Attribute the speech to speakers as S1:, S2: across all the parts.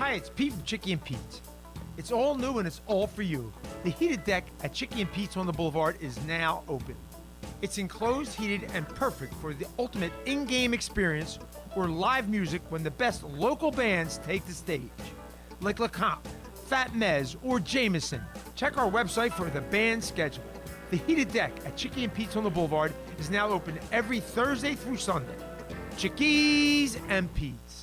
S1: Hi, it's Pete from Chicky and Pete's. It's all new and it's all for you. The heated deck at Chicky and Pete's on the Boulevard is now open. It's enclosed, heated, and perfect for the ultimate in-game experience or live music when the best local bands take the stage. Like LeComte, Fat Mez, or Jameson. Check our website for the band schedule. The heated deck at Chicky and Pete's on the Boulevard is now open every Thursday through Sunday. Chickies and Pete's.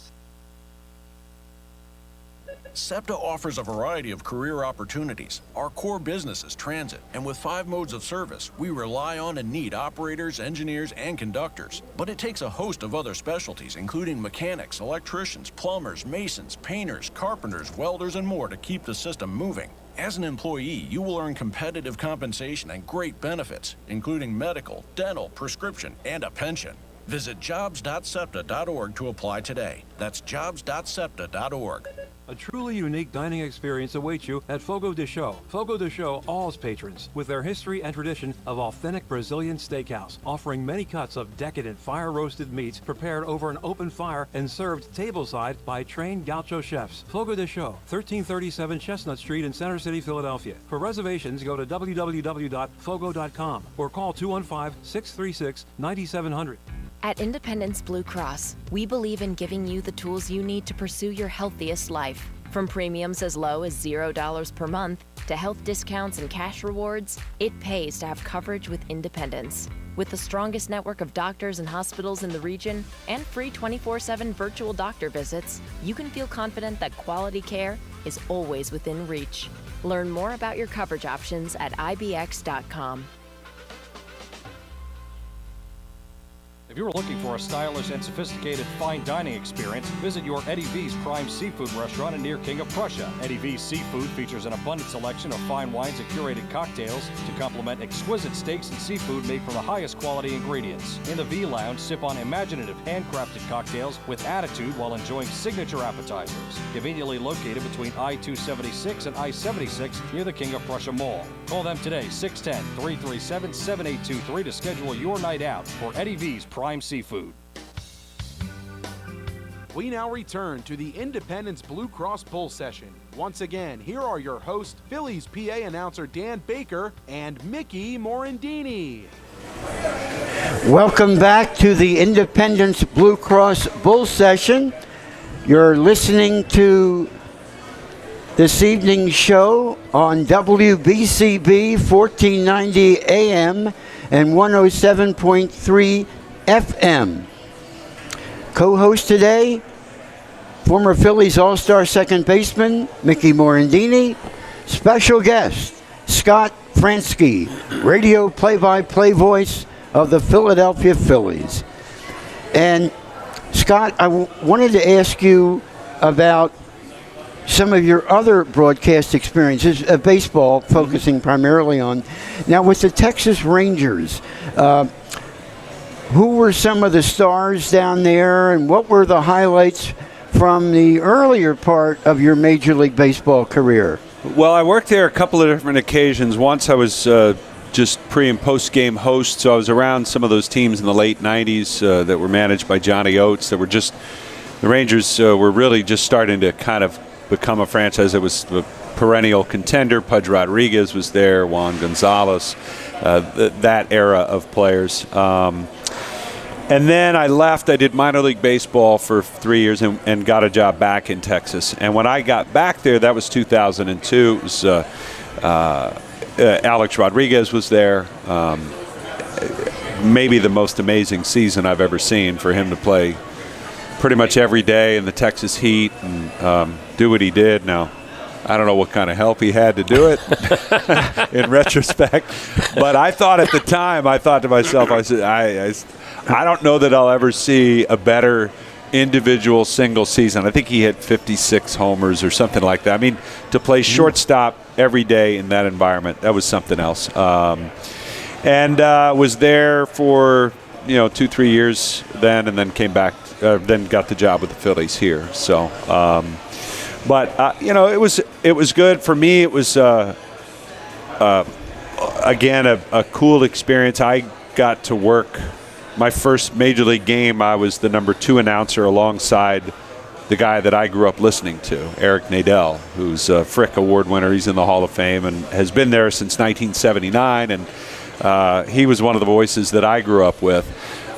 S2: SEPTA offers a variety of career opportunities. Our core business is transit, and with 5 modes of service, we rely on and need operators, engineers, and conductors. But it takes a host of other specialties, including mechanics, electricians, plumbers, masons, painters, carpenters, welders, and more to keep the system moving. As an employee, you will earn competitive compensation and great benefits, including medical, dental, prescription, and a pension. Visit jobs.septa.org to apply today. That's jobs.septa.org.
S3: A truly unique dining experience awaits you at Fogo de Chão. Fogo de Chão awes patrons with their history and tradition of authentic Brazilian steakhouse, offering many cuts of decadent fire-roasted meats prepared over an open fire and served tableside by trained gaucho chefs. Fogo de Chão, 1337 Chestnut Street in Center City, Philadelphia. For reservations, go to www.fogo.com or call 215-636-9700.
S4: At Independence Blue Cross, we believe in giving you the tools you need to pursue your healthiest life. From premiums as low as $0 per month to health discounts and cash rewards, it pays to have coverage with Independence. With the strongest network of doctors and hospitals in the region and free 24/7 virtual doctor visits, you can feel confident that quality care is always within reach. Learn more about your coverage options at ibx.com.
S5: If you're looking for a stylish and sophisticated fine dining experience, visit your Eddie V's Prime Seafood restaurant near King of Prussia. Eddie V's Seafood features an abundant selection of fine wines and curated cocktails to complement exquisite steaks and seafood made from the highest quality ingredients. In the V Lounge, sip on imaginative handcrafted cocktails with attitude while enjoying signature appetizers. Conveniently located between I-276 and I-76 near the King of Prussia Mall. Call them today, 610-337-7823 to schedule your night out for Eddie V's Prime Seafood.
S6: We now return to the Independence Blue Cross Bull Session. Once again, here are your hosts, Phillies PA announcer Dan Baker and Mickey Morandini.
S7: Welcome back to the Independence Blue Cross Bull Session. You're listening to this evening's show on WBCB 1490 AM and 107.3 FM. Co-host today, former Phillies All-Star second baseman Mickey Morandini. Special guest, Scott Franzke, radio play-by-play voice of the Philadelphia Phillies. And Scott, I wanted to ask you about some of your other broadcast experiences, baseball focusing primarily on. Now with the Texas Rangers, who were some of the stars down there, and what were the highlights from the earlier part of your Major League Baseball career?
S8: Well, I worked there a couple of different occasions. Once I was just pre- and post-game host, so I was around some of those teams in the late 90s that were managed by Johnny Oates. That were just, the Rangers were really just starting to kind of become a franchise that was a perennial contender. Pudge Rodriguez was there, Juan Gonzalez, that era of players. And then I left. I did minor league baseball for 3 years and got a job back in Texas. And when I got back there, that was 2002. It was Alex Rodriguez was there. Maybe the most amazing season I've ever seen for him to play pretty much every day in the Texas heat and do what he did. Now, I don't know what kind of help he had to do it in retrospect. But I thought at the time, I thought to myself, I said, I don't know that I'll ever see a better individual single season. I think he hit 56 homers or something like that. I mean, to play shortstop every day in that environment, that was something else. And was there for 2-3 years then, and then came back, then got the job with the Phillies here. So, it was good for me. It was again a cool experience. I got to work. My first major league game, I was the number 2 announcer alongside the guy that I grew up listening to, Eric Nadel, who's a Frick Award winner. He's in the Hall of Fame and has been there since 1979. And he was one of the voices that I grew up with.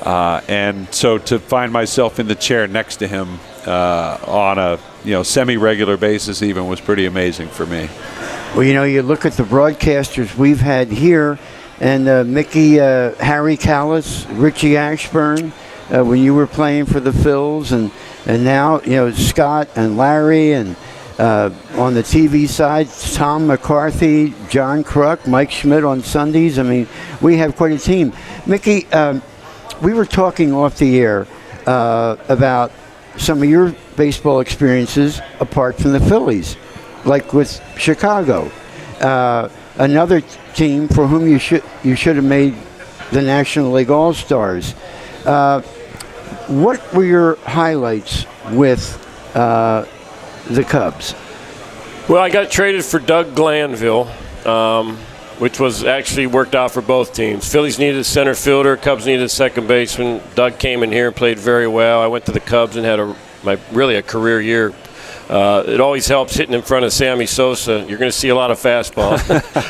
S8: And so to find myself in the chair next to him on a semi-regular basis even was pretty amazing for me.
S7: Well, you look at the broadcasters we've had here, and Mickey, Harry Callis, Richie Ashburn, when you were playing for the Phils, and now, Scott and Larry, and on the TV side, Tom McCarthy, John Kruk, Mike Schmidt on Sundays. I mean, we have quite a team. Mickey, we were talking off the air about some of your baseball experiences apart from the Phillies, like with Chicago. Another team for whom you should have made the National League All-Stars. What were your highlights with the Cubs?
S9: Well, I got traded for Doug Glanville, which was actually worked out for both teams. Phillies needed a center fielder. Cubs needed a second baseman. Doug came in here and played very well. I went to the Cubs and had really a career year. It always helps hitting in front of Sammy Sosa. You're going to see a lot of fastballs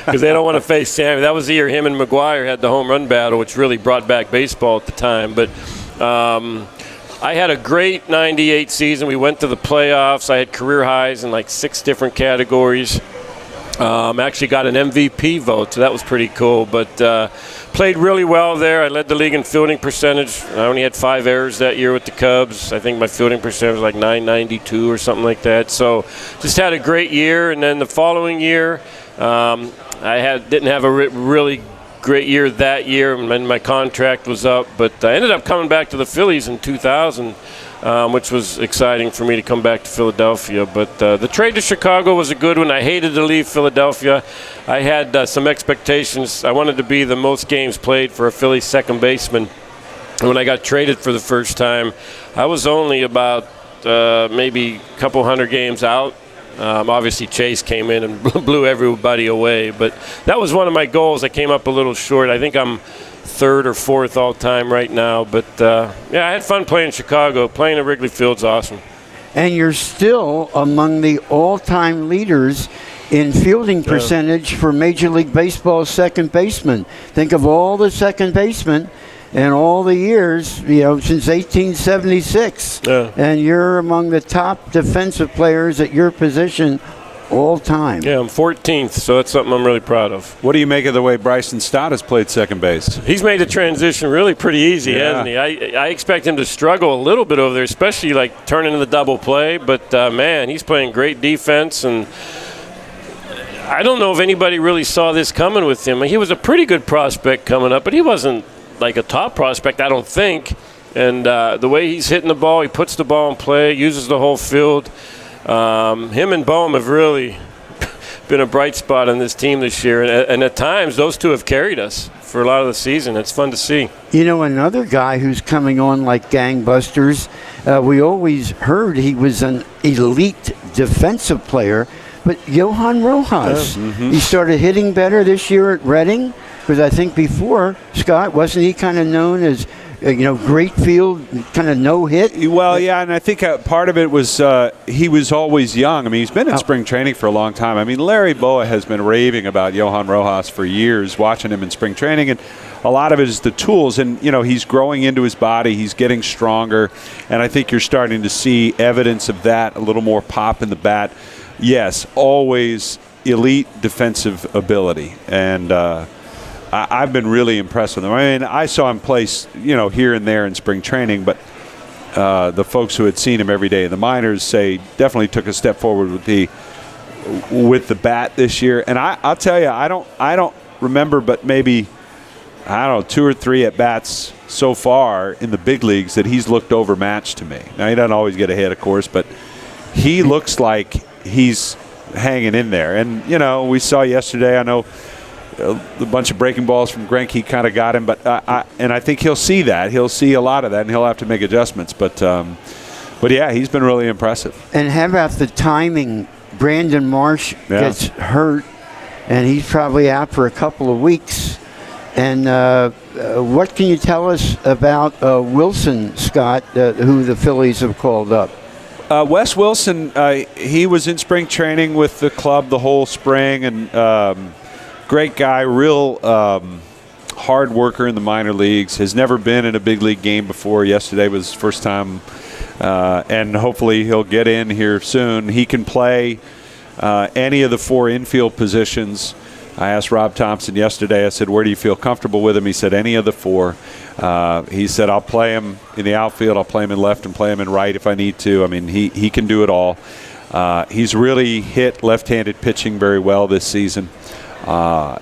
S9: because they don't want to face Sammy. That was the year him and McGuire had the home run battle, which really brought back baseball at the time. But I had a great 98 season. We went to the playoffs. I had career highs in like 6 different categories. Actually got an MVP vote, so that was pretty cool. But played really well there. I led the league in fielding percentage. I only had 5 errors that year with the Cubs. I think my fielding percentage was like .992 or something like that. So just had a great year. And then the following year, I didn't have a really great year that year, and my contract was up. But I ended up coming back to the Phillies in 2000. Which was exciting for me to come back to Philadelphia. But the trade to Chicago was a good one. I hated to leave Philadelphia. I had some expectations. I wanted to be the most games played for a Phillies second baseman. And when I got traded for the first time, I was only about maybe a couple hundred games out. Obviously, Chase came in and blew everybody away. But that was one of my goals. I came up a little short. I think I'm 3rd or 4th all time right now. But, I had fun playing in Chicago. Playing at Wrigley Field's awesome.
S7: And you're still among the all-time leaders in fielding percentage for Major League Baseball's second baseman. Think of all the second basemen and all the years, since 1876.
S9: Yeah.
S7: And you're among the top defensive players at your position all time.
S9: Yeah, I'm 14th, so that's something I'm really proud of.
S8: What do you make of the way Bryson Stott has played second base?
S9: He's made the transition really pretty easy, hasn't he? I expect him to struggle a little bit over there, especially like turning the double play. But, man, he's playing great defense. And I don't know if anybody really saw this coming with him. He was a pretty good prospect coming up, but he wasn't like a top prospect, I don't think. And the way he's hitting the ball, he puts the ball in play, uses the whole field. Him and Bohm have really been a bright spot on this team this year. And at times, those two have carried us for a lot of the season. It's fun to see.
S7: Another guy who's coming on like gangbusters, we always heard he was an elite defensive player, but Johan Rojas, he started hitting better this year at Reading, because I think before, Scott, wasn't he kind of known as great field, kind of no hit?
S8: Well, yeah, and I think part of it was he was always young. I mean, he's been in spring training for a long time. I mean, Larry Boa has been raving about Johan Rojas for years, watching him in spring training, and a lot of it is the tools. And, he's growing into his body. He's getting stronger, and I think you're starting to see evidence of that, a little more pop in the bat. Yes, always elite defensive ability, and I've been really impressed with him. I mean, I saw him play, here and there in spring training, but the folks who had seen him every day in the minors say definitely took a step forward with the bat this year. And I'll tell you, I don't remember, but maybe 2 or 3 at bats so far in the big leagues that he's looked overmatched to me. Now he doesn't always get a hit, of course, but he looks like he's hanging in there. And we saw yesterday, I know, a bunch of breaking balls from Greinke kind of got him, but I think he'll see that. He'll see a lot of that, and he'll have to make adjustments. But yeah, he's been really impressive.
S7: And how about the timing? Brandon Marsh gets hurt, and he's probably out for a couple of weeks. And what can you tell us about Wilson, Scott, who the Phillies have called up?
S8: Wes Wilson, he was in spring training with the club the whole spring, and great guy, real hard worker in the minor leagues, has never been in a big league game before. Yesterday was his first time, and hopefully he'll get in here soon. He can play any of the 4 infield positions. I asked Rob Thompson yesterday, I said, where do you feel comfortable with him? He said, any of the 4. He said, I'll play him in the outfield, I'll play him in left and play him in right if I need to. I mean, he can do it all. He's really hit left-handed pitching very well this season,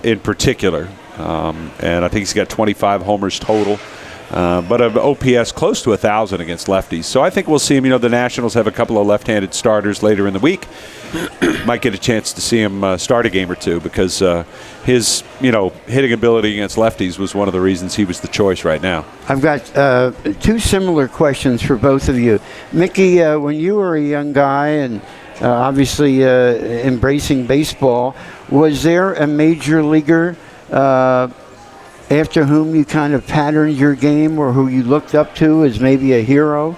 S8: in particular. And I think he's got 25 homers total. But an OPS close to 1,000 against lefties. So I think we'll see him. The Nationals have a couple of left-handed starters later in the week. Might get a chance to see him start a game or two because his, hitting ability against lefties was one of the reasons he was the choice right now.
S7: I've got 2 similar questions for both of you. Mickey, when you were a young guy and obviously embracing baseball, was there a major leaguer after whom you kind of patterned your game or who you looked up to as maybe a hero?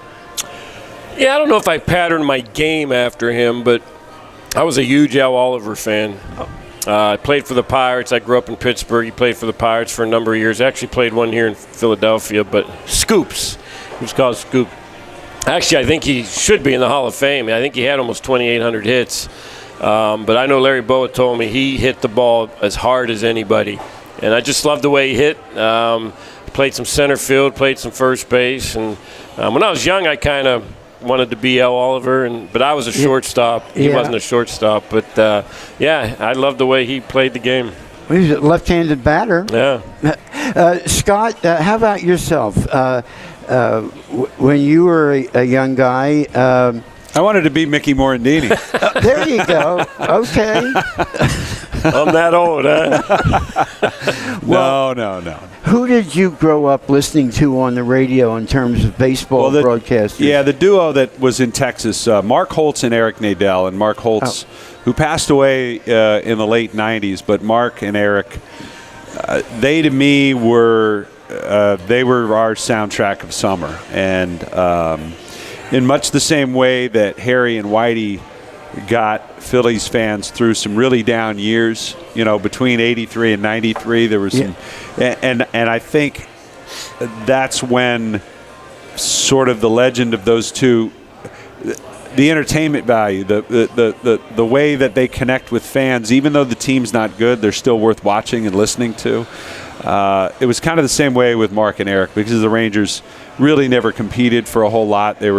S9: Yeah, I don't know if I patterned my game after him, but I was a huge Al Oliver fan. I played for the Pirates. I grew up in Pittsburgh. He played for the Pirates for a number of years. I actually played one here in Philadelphia, but Scoops. He was called Scoop. Actually, I think he should be in the Hall of Fame. I think he had almost 2,800 hits. But I know Larry Bowa told me he hit the ball as hard as anybody. And I just loved the way he hit. Played some center field, played some first base. And when I was young, I kind of wanted to be Al Oliver, but I was a shortstop. He wasn't a shortstop. But, I loved the way he played the game.
S7: Well, he's a left-handed batter.
S9: Yeah.
S7: Scott, how about yourself? When you were a young guy,
S8: I wanted to be Mickey Morandini.
S7: there you go. Okay.
S9: I'm that old, huh?
S8: No.
S7: Who did you grow up listening to on the radio in terms of baseball broadcasters?
S8: Yeah, the duo that was in Texas, Mark Holtz and Eric Nadel. And Mark Holtz, who passed away in the late 90s, but Mark and Eric, they to me were our soundtrack of summer. And in much the same way that Harry and Whitey got Phillies fans through some really down years, between 83 and 93, there was some, and I think that's when sort of the legend of those two, the entertainment value, the way that they connect with fans, even though the team's not good, they're still worth watching and listening to. It was kind of the same way with Mark and Eric because the Rangers really never competed for a whole lot. They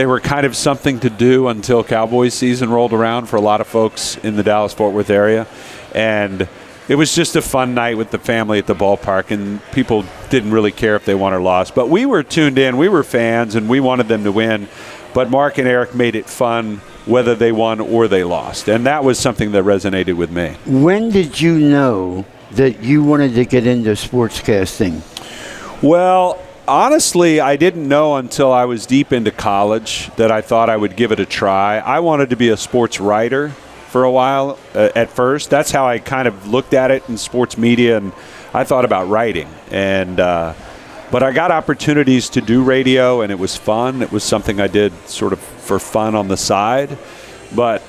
S8: were kind of something to do until Cowboys season rolled around for a lot of folks in the Dallas-Fort Worth area. And it was just a fun night with the family at the ballpark, and people didn't really care if they won or lost. But we were tuned in. We were fans, and we wanted them to win. But Mark and Eric made it fun whether they won or they lost. And that was something that resonated with me.
S7: When did you know that you wanted to get into sportscasting?
S8: Well, honestly, I didn't know until I was deep into college that I thought I would give it a try. I wanted to be a sports writer for a while at first. That's how I kind of looked at it in sports media, and I thought about writing. And but I got opportunities to do radio, and it was fun. It was something I did sort of for fun on the side. But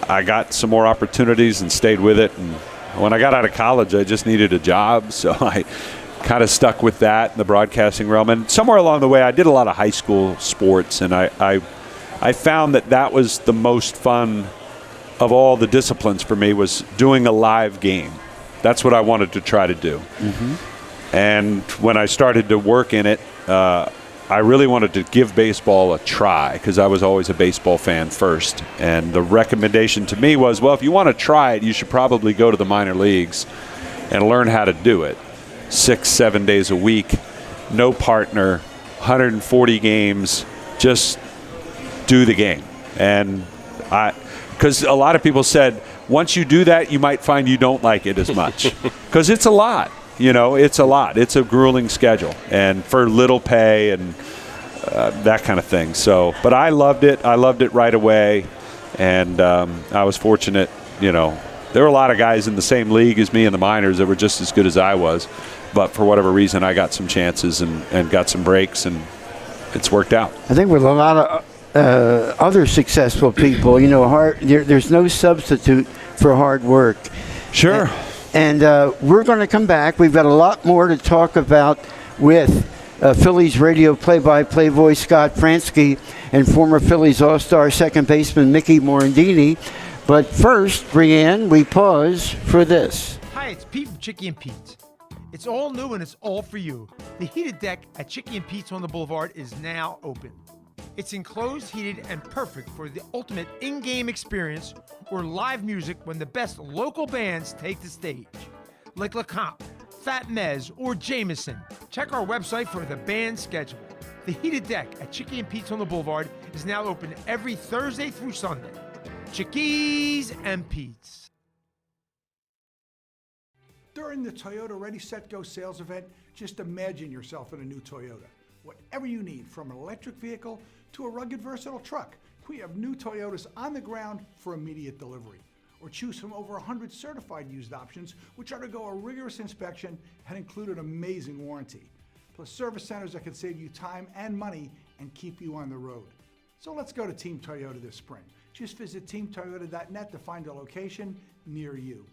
S8: I got some more opportunities and stayed with it. And when I got out of college, I just needed a job, so I kind of stuck with that in the broadcasting realm. And somewhere along the way, I did a lot of high school sports, and I found that was the most fun of all the disciplines for me, was doing a live game. That's what I wanted to try to do. Mm-hmm. And when I started to work in it, I really wanted to give baseball a try because I was always a baseball fan first. And the recommendation to me was, well, if you want to try it, you should probably go to the minor leagues and learn how to do it. 6-7 days a week, no partner, 140 games, just do the game. And because a lot of people said, once you do that, you might find you don't like it as much because it's a lot. It's a lot. It's a grueling schedule, and for little pay and that kind of thing. So, but I loved it. I loved it right away, and I was fortunate. There were a lot of guys in the same league as me in the minors that were just as good as I was, but for whatever reason, I got some chances and got some breaks, and it's worked out.
S7: I think with a lot of other successful people, there's no substitute for hard work.
S8: Sure.
S7: And we're going to come back. We've got a lot more to talk about with Phillies radio play-by-play voice Scott Franzke and former Phillies All-Star second baseman Mickey Morandini. But first, Brianne, we pause for this.
S1: Hi, it's Pete from Chicky and Pete's. It's all new and it's all for you. The heated deck at Chicky and Pete's on the Boulevard is now open. It's enclosed, heated, and perfect for the ultimate in-game experience or live music when the best local bands take the stage. Like LeComp, Fat Mez, or Jameson. Check our website for the band schedule. The heated deck at Chicky and Pete's on the Boulevard is now open every Thursday through Sunday. Chickies and Pete's.
S10: During the Toyota Ready, Set, Go sales event, just imagine yourself in a new Toyota. Whatever you need, from an electric vehicle to a rugged, versatile truck, we have new Toyotas on the ground for immediate delivery. Or choose from over 100 certified used options, which undergo a rigorous inspection and include an amazing warranty. Plus service centers that can save you time and money and keep you on the road. So let's go to Team Toyota this spring. Just visit teamtoyota.net to find a location near you.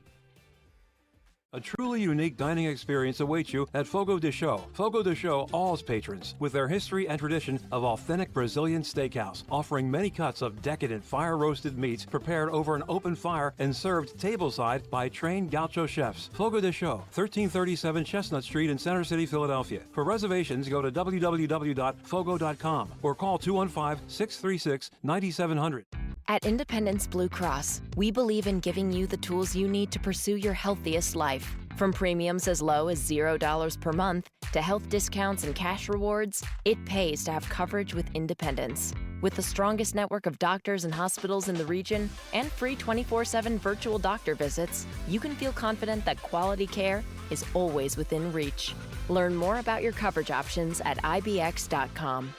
S3: A truly unique dining experience awaits you at Fogo de Chão. Fogo de Chão awes patrons with their history and tradition of authentic Brazilian steakhouse, offering many cuts of decadent fire-roasted meats prepared over an open fire and served tableside by trained gaucho chefs. Fogo de Chão, 1337 Chestnut Street in Center City, Philadelphia. For reservations, go to www.fogo.com or call 215-636-9700.
S4: At Independence Blue Cross, we believe in giving you the tools you need to pursue your healthiest life. From premiums as low as $0 per month to health discounts and cash rewards, it pays to have coverage with Independence. With the strongest network of doctors and hospitals in the region and free 24/7 virtual doctor visits, you can feel confident that quality care is always within reach. Learn more about your coverage options at ibx.com.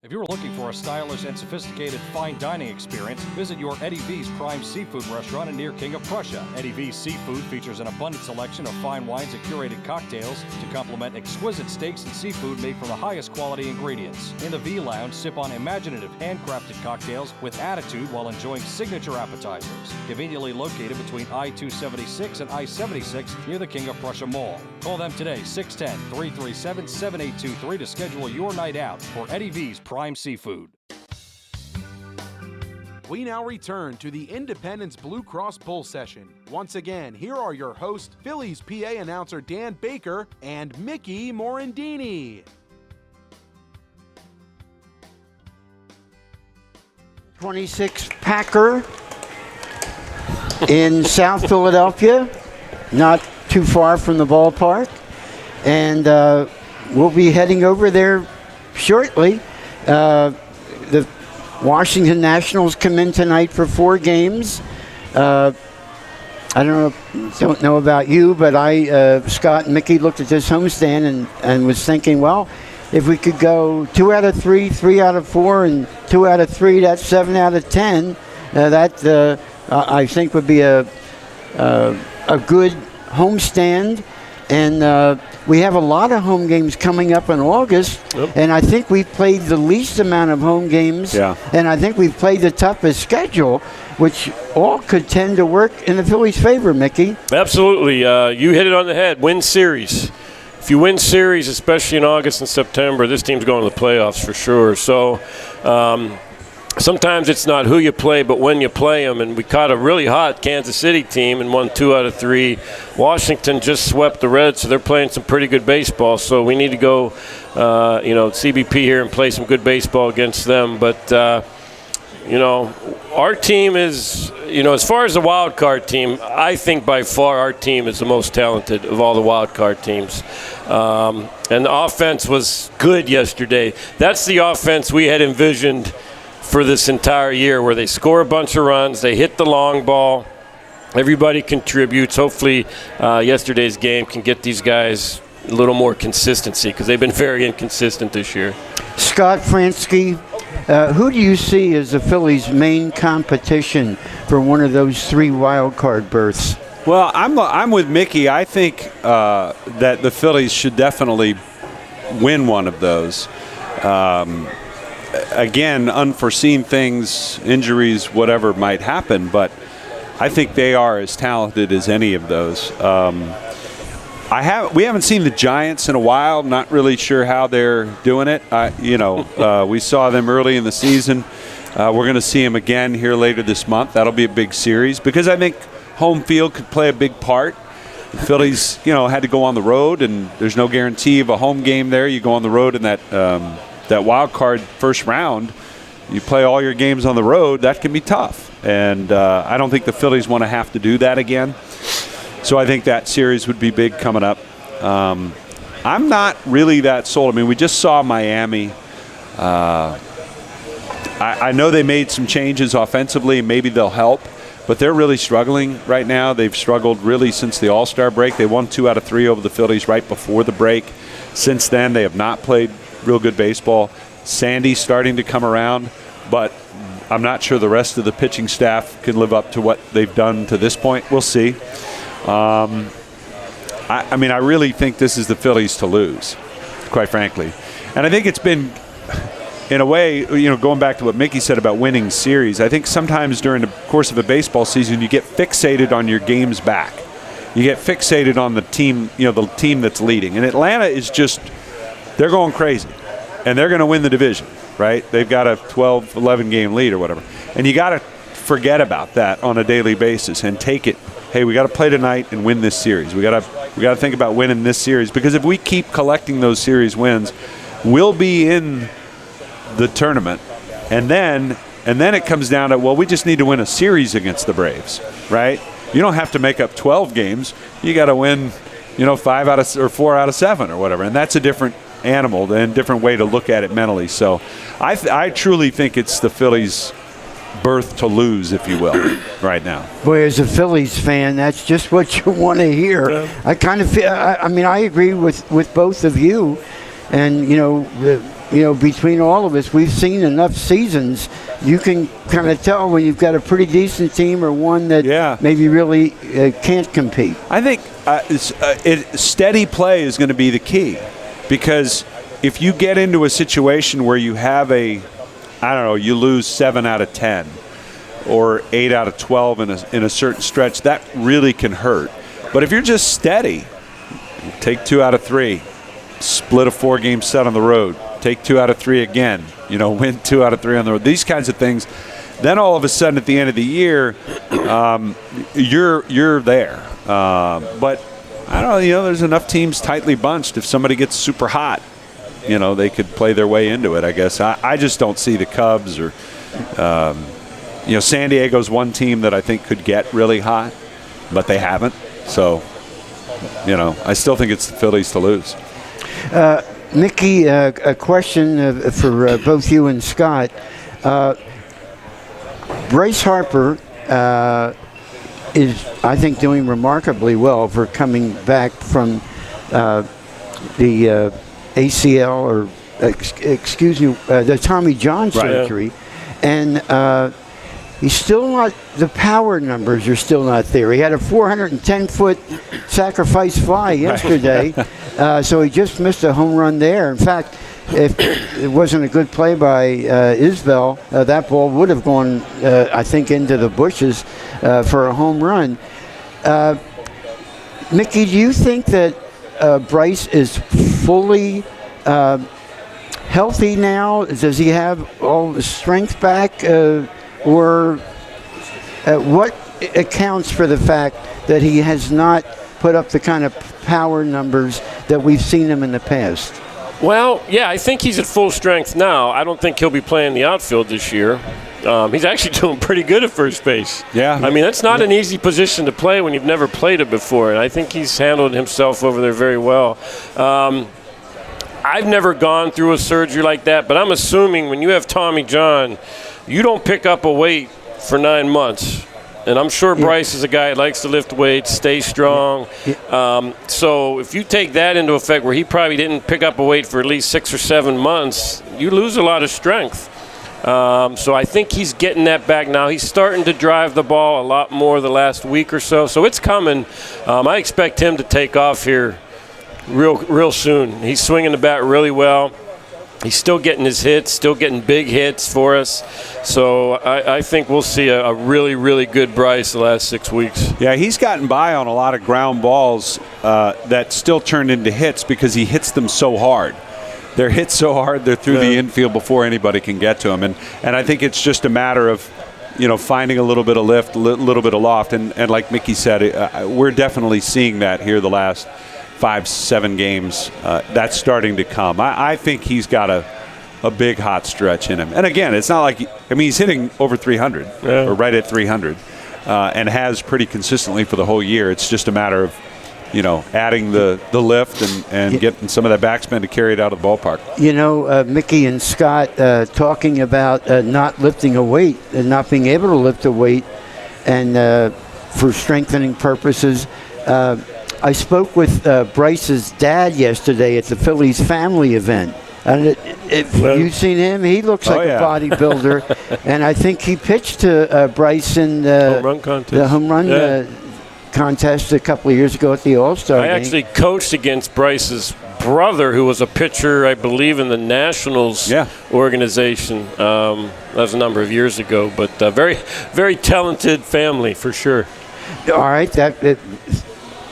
S5: If you're looking for a stylish and sophisticated fine dining experience, visit your Eddie V's Prime Seafood restaurant near King of Prussia. Eddie V's Seafood features an abundant selection of fine wines and curated cocktails to complement exquisite steaks and seafood made from the highest quality ingredients. In the V Lounge, sip on imaginative handcrafted cocktails with attitude while enjoying signature appetizers. Conveniently located between I-276 and I-76 near the King of Prussia Mall. Call them today, 610-337-7823 to schedule your night out for Eddie V's Prime Seafood.
S6: We now return to the Independence Blue Cross Bull Session. Once again, here are your hosts, Phillies PA announcer Dan Baker and Mickey Morandini.
S7: 26 Packer in South Philadelphia, not too far from the ballpark. And we'll be heading over there shortly. The Washington Nationals come in tonight for 4 games. I don't know about you, but Scott and Mickey looked at this homestand and was thinking, well, if we could go 2 out of 3, 3 out of 4, and 2 out of 3, that's 7 out of 10. That I think would be a good homestand. And we have a lot of home games coming up in August, and I think we've played the least amount of home games, and I think we've played the toughest schedule, which all could tend to work in the Phillies' favor, Mickey.
S9: Absolutely. You hit it on the head. Win series. If you win series, especially in August and September, this team's going to the playoffs for sure. So sometimes it's not who you play, but when you play them. And we caught a really hot Kansas City team and won 2 out of 3. Washington just swept the Reds, so they're playing some pretty good baseball. So we need to go, CBP here and play some good baseball against them. But, our team is, as far as the wild card team, I think by far our team is the most talented of all the wild card teams. And the offense was good yesterday. That's the offense we had envisioned for this entire year, where they score a bunch of runs, they hit the long ball, everybody contributes. Hopefully yesterday's game can get these guys a little more consistency, because they've been very inconsistent this year.
S7: Scott Franzke, who do you see as the Phillies' main competition for one of those 3 wild card berths?
S8: Well, I'm with Mickey. I think that the Phillies should definitely win one of those. Again, unforeseen things, injuries, whatever might happen, but I think they are as talented as any of those. We haven't seen the Giants in a while. Not really sure how they're doing it. We saw them early in the season. We're going to see them again here later this month. That'll be a big series because I think home field could play a big part. The Phillies, had to go on the road, and there's no guarantee of a home game there. You go on the road in that wild card first round. You play all your games on the road. That can be tough, and I don't think the Phillies want to have to do that again. So I think that series would be big coming up. I'm not really that sold. I mean, we just saw Miami. I know they made some changes offensively. Maybe they'll help, but they're really struggling right now. They've struggled really since the All-Star break. They won 2 out of 3 over the Phillies right before the break. Since then, they have not played real good baseball. Sandy's starting to come around, but I'm not sure the rest of the pitching staff can live up to what they've done to this point. We'll see. I mean, I really think this is the Phillies to lose, quite frankly. And I think it's been, in a way, going back to what Mickey said about winning series, I think sometimes during the course of a baseball season, you get fixated on your games back. You get fixated on the team, the team that's leading. And Atlanta is just, they're going crazy. And they're going to win the division, right? They've got a 12, 11 game lead or whatever. And you got to forget about that on a daily basis and take it. Hey, we got to play tonight and win this series. We got to think about winning this series, because if we keep collecting those series wins, we'll be in the tournament. And then it comes down to, well, we just need to win a series against the Braves, right? You don't have to make up 12 games. You got to win, 4 out of 7 or whatever. And that's a different animal and different way to look at it mentally. So I truly think it's the Phillies' birth to lose, if you will, right now.
S7: Boy, as a Phillies fan, that's just what you want to hear. Yeah. I kind of feel, I agree with both of you. And, between all of us, we've seen enough seasons. You can kind of tell when you've got a pretty decent team or one that maybe really can't compete. I think
S8: steady play is going to be the key, because if you get into a situation where you have you lose 7 out of 10 or 8 out of 12 in a certain stretch, that really can hurt. But if you're just steady, take 2 out of 3, split a 4-game set on the road, take 2 out of 3 again, win 2 out of 3 on the road, these kinds of things, then all of a sudden at the end of the year, you're there. But I don't know, there's enough teams tightly bunched. If somebody gets super hot, they could play their way into it, I guess. I just don't see the Cubs or, San Diego's one team that I think could get really hot, but they haven't. So, I still think it's the Phillies to lose.
S7: Mickey, a question for both you and Scott. Bryce Harper is, I think, doing remarkably well for coming back from the ACL, or the Tommy John surgery. Right. And he's still not, the power numbers are still not there. He had a 410-foot sacrifice fly yesterday, so he just missed a home run there. In fact, if it wasn't a good play by Isbell, that ball would have gone, I think, into the bushes for a home run. Mickey, do you think that Bryce is fully healthy now? Does he have all the strength back? Or what accounts for the fact that he has not put up the kind of power numbers that we've seen him in the past?
S9: Well, yeah, I think he's at full strength now. I don't think he'll be playing the outfield this year. He's actually doing pretty good at first base.
S8: Yeah.
S9: I mean, that's not an easy position to play when you've never played it before, and I think he's handled himself over there very well. I've never gone through a surgery like that, but I'm assuming when you have Tommy John, you don't pick up a weight for 9 months. And I'm sure Bryce is a guy that likes to lift weights, stay strong. So if you take that into effect, where he probably didn't pick up a weight for at least 6 or 7 months, you lose a lot of strength. So I think he's getting that back now. He's starting to drive the ball a lot more the last week or so. So it's coming. I expect him to take off here real soon. He's swinging the bat really well. He's still getting his hits, still getting big hits for us. So I think we'll see a really, really good Bryce the last 6 weeks.
S8: Yeah, he's gotten by on a lot of ground balls that still turned into hits because he hits them so hard. They're hit so hard, they're through the infield before anybody can get to him. And I think it's just a matter of, finding a little bit of lift, a little bit of loft. And like Mickey said, we're definitely seeing that here the last 5-7 games. That's starting to come. I think he's got a big hot stretch in him. And again, it's not like he's hitting over 300 or right at 300 and has pretty consistently for the whole year. It's just a matter of adding the lift and getting some of that backspin to carry it out of the ballpark.
S7: Mickey and Scott talking about not lifting a weight and not being able to lift a weight and for strengthening purposes. I spoke with Bryce's dad yesterday at the Phillies family event. And if you've seen him, he looks like a bodybuilder. And I think he pitched to Bryce in
S9: home run contest.
S7: The home run contest a couple of years ago at the All-Star game.
S9: I actually coached against Bryce's brother, who was a pitcher, I believe, in the Nationals organization. That was a number of years ago. But very, very talented family, for sure.
S7: All right, that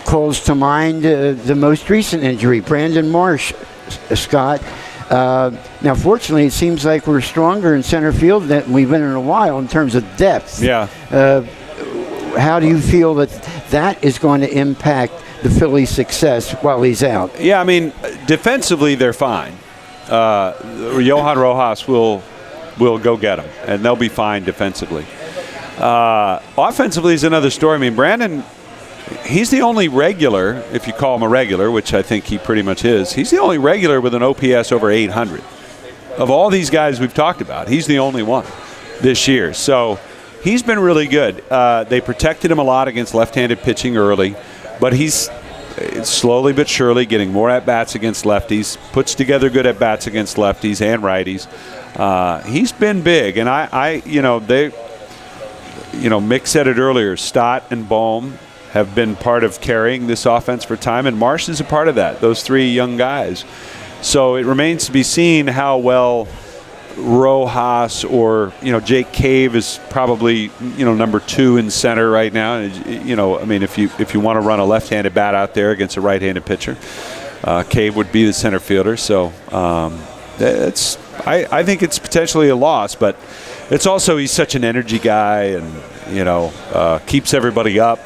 S7: calls to mind the most recent injury, Brandon Marsh, Scott. Now, fortunately, it seems like we're stronger in center field than we've been in a while in terms of depth.
S8: Yeah.
S7: How do you feel that is going to impact the Phillies' success while he's out?
S8: Yeah, defensively they're fine. Johan Rojas will go get him, and they'll be fine defensively. Offensively is another story. Brandon, he's the only regular, if you call him a regular, which I think he pretty much is, he's the only regular with an OPS over 800. Of all these guys we've talked about, he's the only one this year. So he's been really good. They protected him a lot against left-handed pitching early, but he's slowly but surely getting more at-bats against lefties, puts together good at-bats against lefties and righties. He's been big, and Mick said it earlier, Stott and Bohm have been part of carrying this offense for time, and Marsh is a part of that, those three young guys. So it remains to be seen how well Rojas or, Jake Cave is probably, number 2 in center right now. If you want to run a left-handed bat out there against a right-handed pitcher, Cave would be the center fielder. So I think it's potentially a loss, but it's also he's such an energy guy and, keeps everybody up.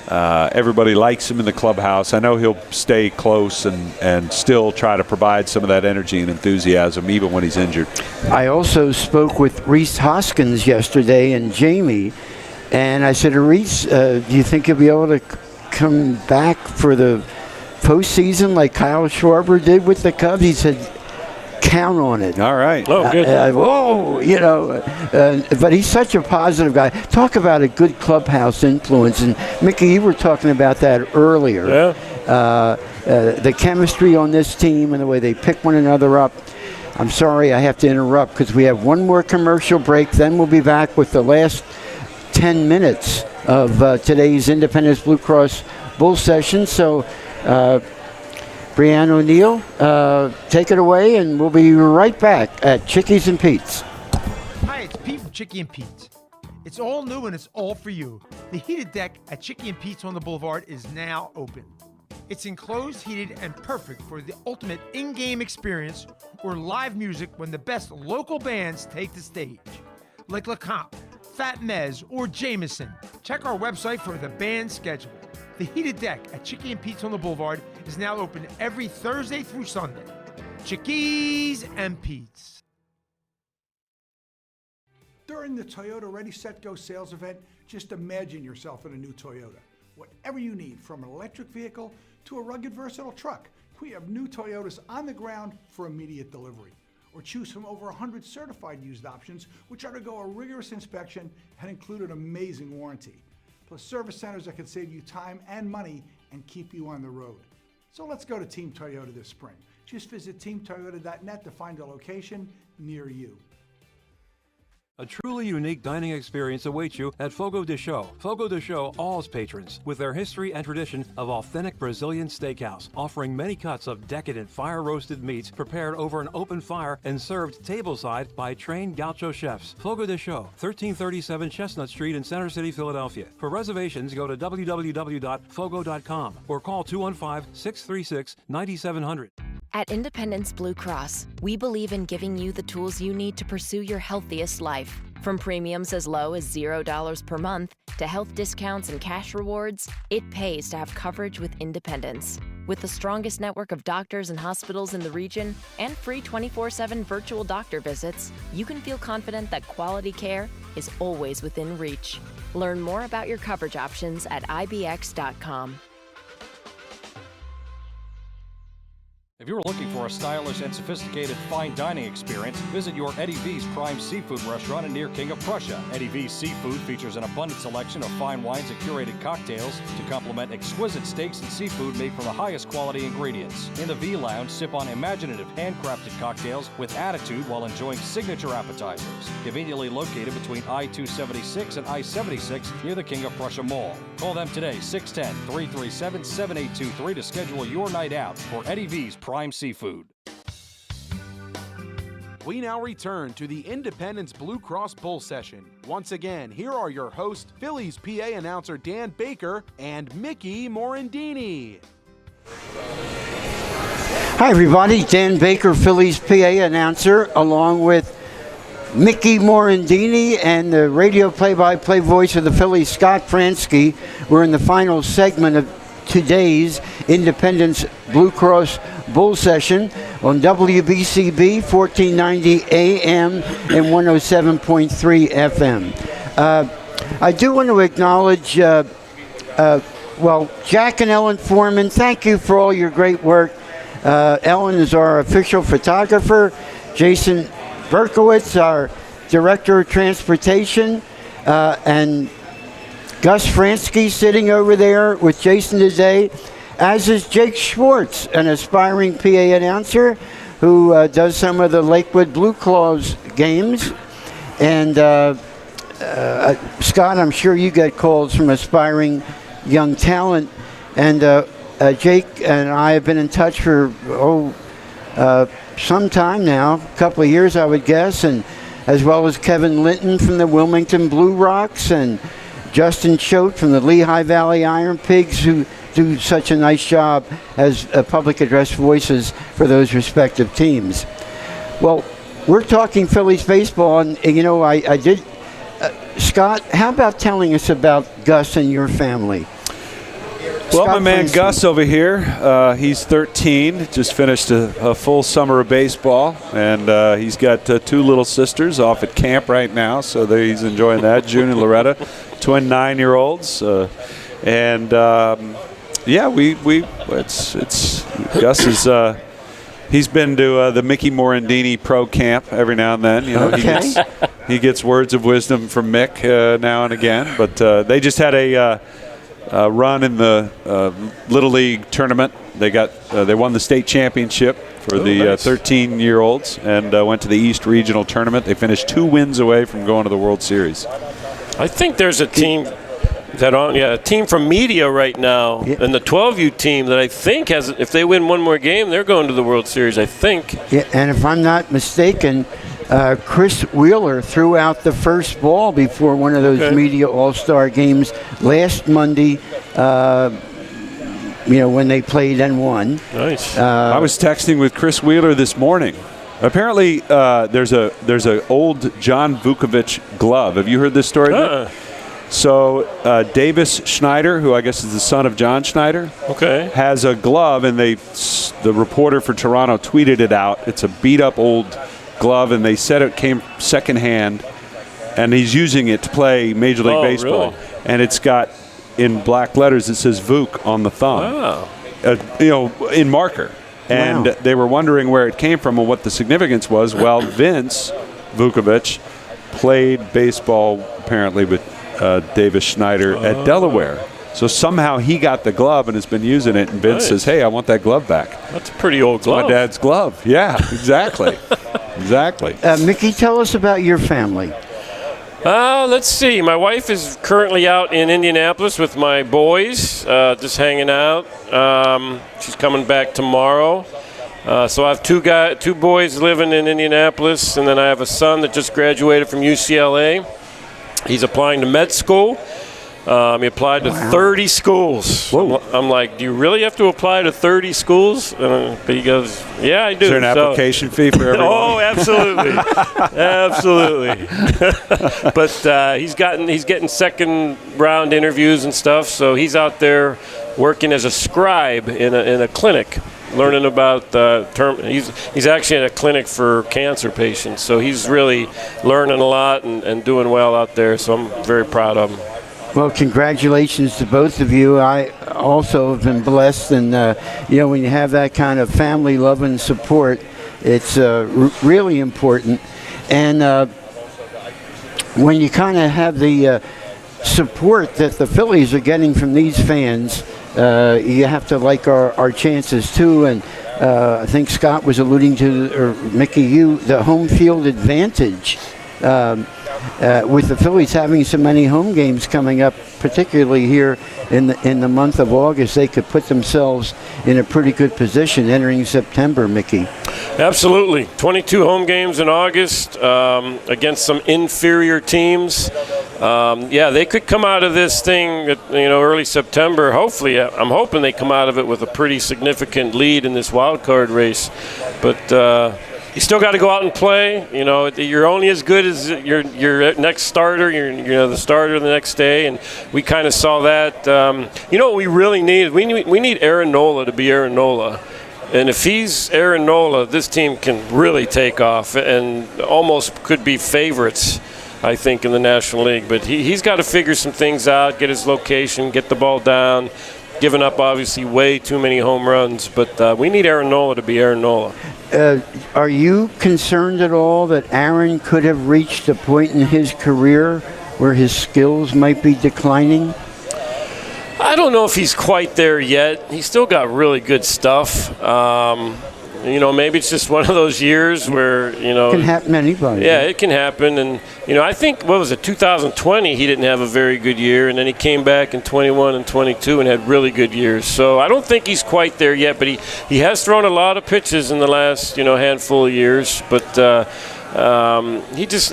S8: Everybody likes him in the clubhouse. I know he'll stay close and still try to provide some of that energy and enthusiasm even when he's injured.
S7: I also spoke with Rhys Hoskins yesterday and Jamie, and I said to Rhys, do you think he'll be able to come back for the postseason like Kyle Schwarber did with the Cubs? He said, count on it.
S8: All right.
S9: Oh, good.
S7: But he's such a positive guy. Talk about a good clubhouse influence. And Mickey, you were talking about that earlier.
S9: Yeah.
S7: The chemistry on this team and the way they pick one another up. I'm sorry I have to interrupt because we have one more commercial break. Then we'll be back with the last 10 minutes of today's Independence Blue Cross Bull Session. So, Brianne O'Neill, take it away, and we'll be right back at Chickies and Pete's.
S1: Hi, it's Pete from Chickie and Pete's. It's all new and it's all for you. The heated deck at Chickie and Pete's on the Boulevard is now open. It's enclosed, heated, and perfect for the ultimate in-game experience or live music when the best local bands take the stage. Like LeComte, Fat Mez, or Jameson. Check our website for the band schedule. The heated deck at Chickie and Pete's on the Boulevard is now open every Thursday through Sunday. Chickies and Pete's.
S10: During the Toyota Ready, Set, Go sales event, just imagine yourself in a new Toyota. Whatever you need, from an electric vehicle to a rugged, versatile truck, we have new Toyotas on the ground for immediate delivery. Or choose from over 100 certified used options, which undergo a rigorous inspection and include an amazing warranty. Plus service centers that can save you time and money and keep you on the road. So let's go to Team Toyota this spring. Just visit teamtoyota.net to find a location near you.
S3: A truly unique dining experience awaits you at Fogo de Chão. Fogo de Chão awes patrons with their history and tradition of authentic Brazilian steakhouse, offering many cuts of decadent fire-roasted meats prepared over an open fire and served tableside by trained gaucho chefs. Fogo de Chão, 1337 Chestnut Street in Center City, Philadelphia. For reservations, go to www.fogo.com or call 215-636-9700.
S4: At Independence Blue Cross, we believe in giving you the tools you need to pursue your healthiest life. From premiums as low as $0 per month to health discounts and cash rewards, it pays to have coverage with Independence. With the strongest network of doctors and hospitals in the region and free 24/7 virtual doctor visits, you can feel confident that quality care is always within reach. Learn more about your coverage options at ibx.com.
S5: If you're looking for a stylish and sophisticated fine dining experience, visit your Eddie V's Prime Seafood restaurant near King of Prussia. Eddie V's Seafood features an abundant selection of fine wines and curated cocktails to complement exquisite steaks and seafood made from the highest quality ingredients. In the V Lounge, sip on imaginative handcrafted cocktails with attitude while enjoying signature appetizers. Conveniently located between I-276 and I-76 near the King of Prussia Mall. Call them today, 610-337-7823 to schedule your night out for Eddie V's Prime Seafood.
S6: We now return to the Independence Blue Cross Bull Session. Once again, here are your hosts, Phillies PA announcer Dan Baker and Mickey Morandini.
S7: Hi, everybody. Dan Baker, Phillies PA announcer, along with Mickey Morandini and the radio play-by-play voice of the Phillies, Scott Franzke. We're in the final segment of today's Independence Blue Cross Bull Session on WBCB 1490 AM and 107.3 FM. I do want to acknowledge, Jack and Ellen Foreman, thank you for all your great work. Ellen is our official photographer. Jason Berkowitz, our director of transportation, and Gus Franzke sitting over there with Jason today, as is Jake Schwartz, an aspiring PA announcer who does some of the Lakewood Blue Claws games. And Scott, I'm sure you get calls from aspiring young talent. And Jake and I have been in touch for some time now, a couple of years I would guess, and as well as Kevin Linton from the Wilmington Blue Rocks and Justin Choate from the Lehigh Valley Iron Pigs, who do such a nice job as public address voices for those respective teams. Well, we're talking Phillies baseball, and I did. Scott, how about telling us about Gus and your family?
S8: Well,
S7: Scott
S8: my man
S7: Franzke. Gus
S8: over here, he's 13, just finished a full summer of baseball, and he's got two little sisters off at camp right now, so he's enjoying that, June and Loretta, twin 9-year-olds. Gus is, he's been to the Mickey Morandini pro camp every now and then.
S7: Okay.
S8: He gets words of wisdom from Mick now and again, but they just had a run in the Little League tournament. They won the state championship for the 13-year-olds and went to the East Regional tournament. They finished 2 wins away from going to the World Series.
S9: I think there's a team a team from Media right now, and the 12U team that I think has, if they win one more game, they're going to the World Series, I think.
S7: Yeah, and if I'm not mistaken, Chris Wheeler threw out the first ball before one of those Media All-Star games last Monday, when they played and won.
S9: Nice.
S8: I was texting with Chris Wheeler this morning. Apparently, there's a old John Vukovich glove. Have you heard this story? So Davis Schneider, who I guess is the son of John Schneider, has a glove, and the reporter for Toronto tweeted it out. It's a beat-up old glove, and they said it came secondhand, and he's using it to play Major League Baseball.
S9: Really?
S8: And it's got, in black letters, it says Vuk on the thumb, in marker. And they were wondering where it came from and what the significance was. Well, Vince Vukovich played baseball apparently with Davis Schneider at Delaware. So somehow he got the glove and has been using it, and Vince says, hey, I want that glove back.
S9: That's a pretty old glove.
S8: My dad's glove. Yeah, exactly. Exactly.
S7: Mickey, tell us about your family.
S9: Let's see. My wife is currently out in Indianapolis with my boys, just hanging out. She's coming back tomorrow. So I have two boys living in Indianapolis, and then I have a son that just graduated from UCLA. He's applying to med school. He applied to 30 schools. I'm like, do you really have to apply to 30 schools? But he goes, yeah, I do.
S8: Is there an application fee for everyone?
S9: Oh, absolutely. Absolutely. But he's getting second round interviews and stuff, so he's out there working as a scribe in a clinic, learning about he's actually at a clinic for cancer patients, so he's really learning a lot and doing well out there, so I'm very proud of him.
S7: Well, congratulations to both of you. I also have been blessed, and when you have that kind of family love and support, it's really important. And when you kind of have the support that the Phillies are getting from these fans, you have to like our chances too. And I think Scott was alluding to, or Mickey, the home field advantage. With the Phillies having so many home games coming up, particularly here in the month of August, they could put themselves in a pretty good position entering September, Mickey.
S9: Absolutely. 22 home games in August against some inferior teams. They could come out of this thing at, early September. Hopefully, I'm hoping they come out of it with a pretty significant lead in this wild card race. But you still got to go out and play. You're only as good as your next starter. You're the starter the next day, and we kind of saw that. What we really need? We need Aaron Nola to be Aaron Nola. And if he's Aaron Nola, this team can really take off and almost could be favorites, I think, in the National League. But he's got to figure some things out, get his location, get the ball down, giving up, obviously, way too many home runs. But we need Aaron Nola to be Aaron Nola.
S7: Are you concerned at all that Aaron could have reached a point in his career where his skills might be declining?
S9: I don't know if he's quite there yet. He's still got really good stuff. Maybe it's just one of those years where,
S7: It can happen to anybody.
S9: Yeah, it can happen. And, I think, 2020, he didn't have a very good year. And then he came back in 21 and 22 and had really good years. So I don't think he's quite there yet. But he has thrown a lot of pitches in the last, handful of years. But he just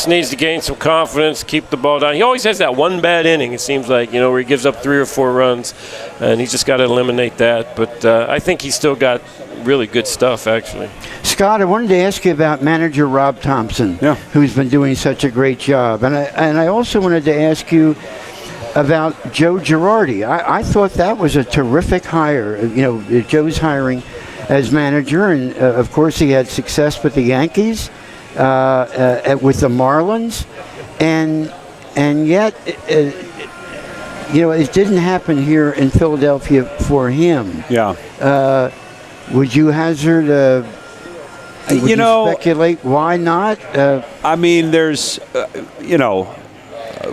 S9: needs to gain some confidence, keep the ball down. He always has that one bad inning, it seems like, where he gives up 3 or 4 runs. And he's just got to eliminate that. But I think he's still got really good stuff, actually.
S7: Scott, I wanted to ask you about manager Rob Thompson, who's been doing such a great job. And I also wanted to ask you about Joe Girardi. I thought that was a terrific hire. Joe's hiring as manager, and of course he had success with the Yankees, with the Marlins, and yet it didn't happen here in Philadelphia for him.
S8: Yeah.
S7: Would you hazard? Would you speculate why not?
S8: There's,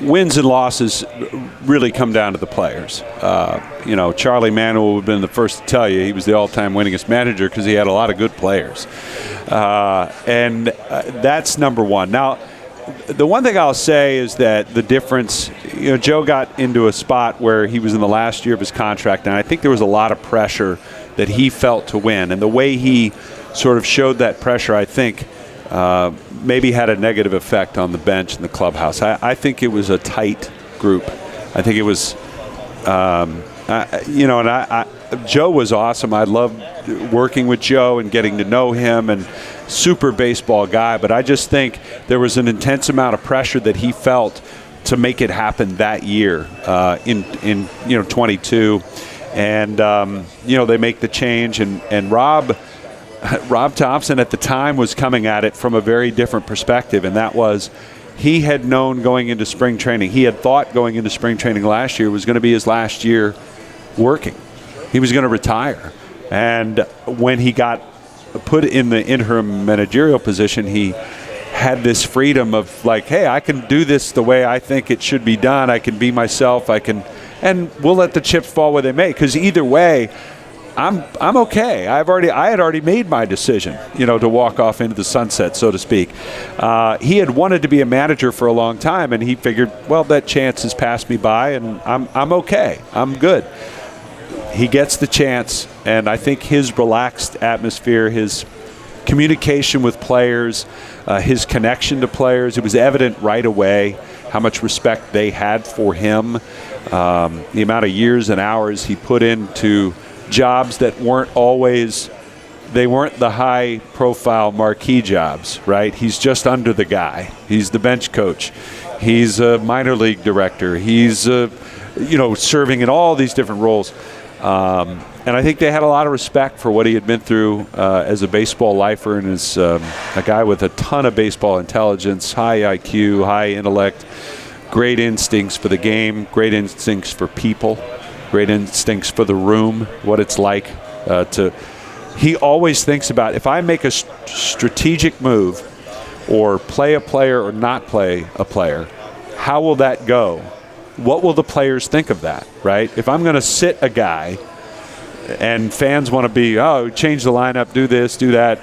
S8: wins and losses really come down to the players. Charlie Manuel would have been the first to tell you he was the all-time winningest manager because he had a lot of good players. And that's number one. Now, the one thing I'll say is that the difference, Joe got into a spot where he was in the last year of his contract, and I think there was a lot of pressure that he felt to win. And the way he sort of showed that pressure, I think, maybe had a negative effect on the bench and the clubhouse. I think it was a tight group. I think it was, Joe was awesome. I loved working with Joe and getting to know him, and super baseball guy. But I just think there was an intense amount of pressure that he felt to make it happen that year in 22. And, they make the change. And Rob Thompson at the time was coming at it from a very different perspective, and that was he had known going into spring training. He had thought going into spring training last year was going to be his last year working. He was going to retire. And when he got put in the interim managerial position, he had this freedom of like, hey, I can do this the way I think it should be done. I can be myself. And we'll let the chips fall where they may, because either way, I'm okay. I had already made my decision, to walk off into the sunset, so to speak. He had wanted to be a manager for a long time, and he figured, well, that chance has passed me by, and I'm okay. I'm good. He gets the chance, and I think his relaxed atmosphere, his communication with players, his connection to players, it was evident right away how much respect they had for him, the amount of years and hours he put into jobs that weren't the high-profile marquee jobs, right? He's just under the guy. He's the bench coach. He's a minor league director. He's, serving in all these different roles. And I think they had a lot of respect for what he had been through as a baseball lifer and as a guy with a ton of baseball intelligence, high IQ, high intellect, great instincts for the game, great instincts for people, great instincts for the room, what it's like to – he always thinks about, if I make a strategic move or play a player or not play a player, how will that go? What will the players think of that, right? If I'm going to sit a guy – and fans want to be, change the lineup, do this, do that.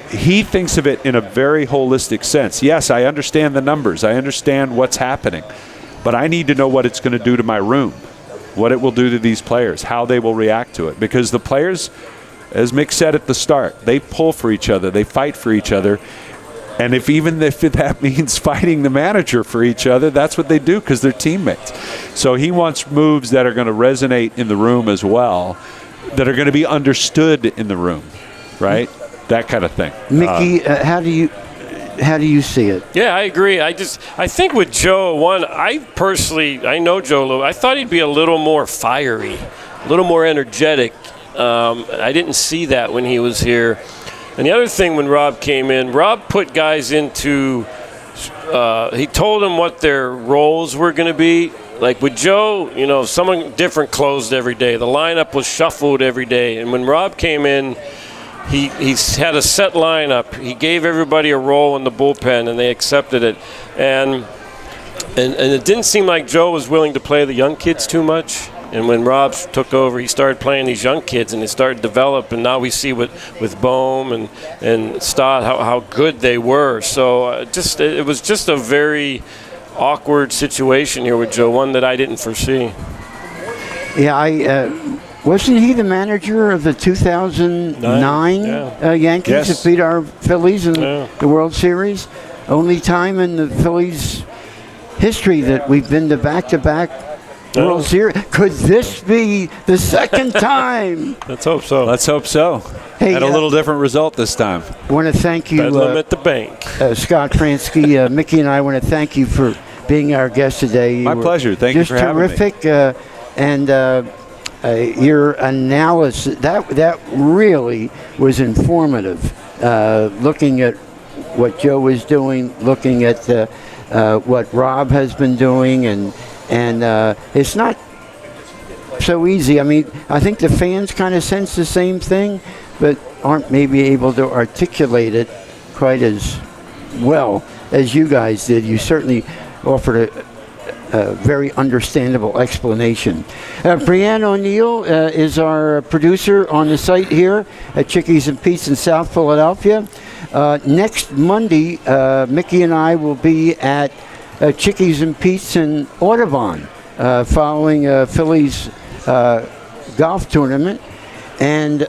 S8: He thinks of it in a very holistic sense. Yes, I understand the numbers. I understand what's happening. But I need to know what it's going to do to my room, what it will do to these players, how they will react to it. Because the players, as Mick said at the start, they pull for each other. They fight for each other. And if that means fighting the manager for each other, that's what they do because they're teammates. So he wants moves that are going to resonate in the room as well, that are going to be understood in the room, right? That kind of thing.
S7: Mickey, how do you see it?
S9: Yeah, I agree. I think with Joe, I know Joe a little. I thought he'd be a little more fiery, a little more energetic. I didn't see that when he was here. And the other thing, when Rob came in, Rob put guys into he told them what their roles were going to be. Like with Joe, someone different closed every day. The lineup was shuffled every day. And when Rob came in, he had a set lineup. He gave everybody a role in the bullpen, and they accepted it. And it didn't seem like Joe was willing to play the young kids too much. And when Rob took over, he started playing these young kids, and it started to develop. And now we see with Bohm and Stott how good they were. So it was just a very awkward situation here with Joe, one that I didn't foresee.
S7: Yeah, wasn't he the manager of the 2009 Yankees that beat our Phillies in the World Series? Only time in the Phillies' history that we've been to back-to-back World Series. Could this be the second time?
S9: Let's hope so.
S8: Let's hope so.
S7: Hey,
S8: a little different result this time.
S7: I want to thank you,
S9: Bedlam at the bank.
S7: Scott Franzke. Mickey and I want to thank you for being our guest today.
S8: My pleasure. Thank you for having me.
S7: Just terrific. And your analysis, that really was informative. Looking at what Joe was doing, looking at what Rob has been doing, and it's not so easy. I mean, I think the fans kind of sense the same thing, but aren't maybe able to articulate it quite as well as you guys did. You certainly offered a very understandable explanation. Brianne O'Neill is our producer on the site here at Chickies and Pete's in South Philadelphia. Next Monday, Mickey and I will be at Chickies and Pete's in Audubon following a Phillies golf tournament. And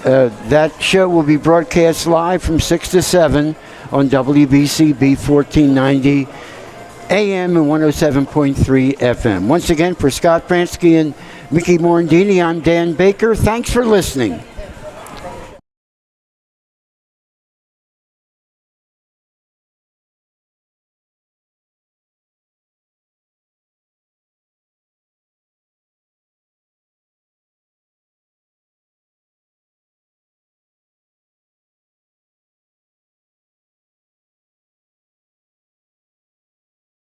S7: that show will be broadcast live from 6 to 7 on WBCB 1490 AM and 107.3 FM. Once again, for Scott Franzke and Mickey Morandini, I'm Dan Baker. Thanks for listening.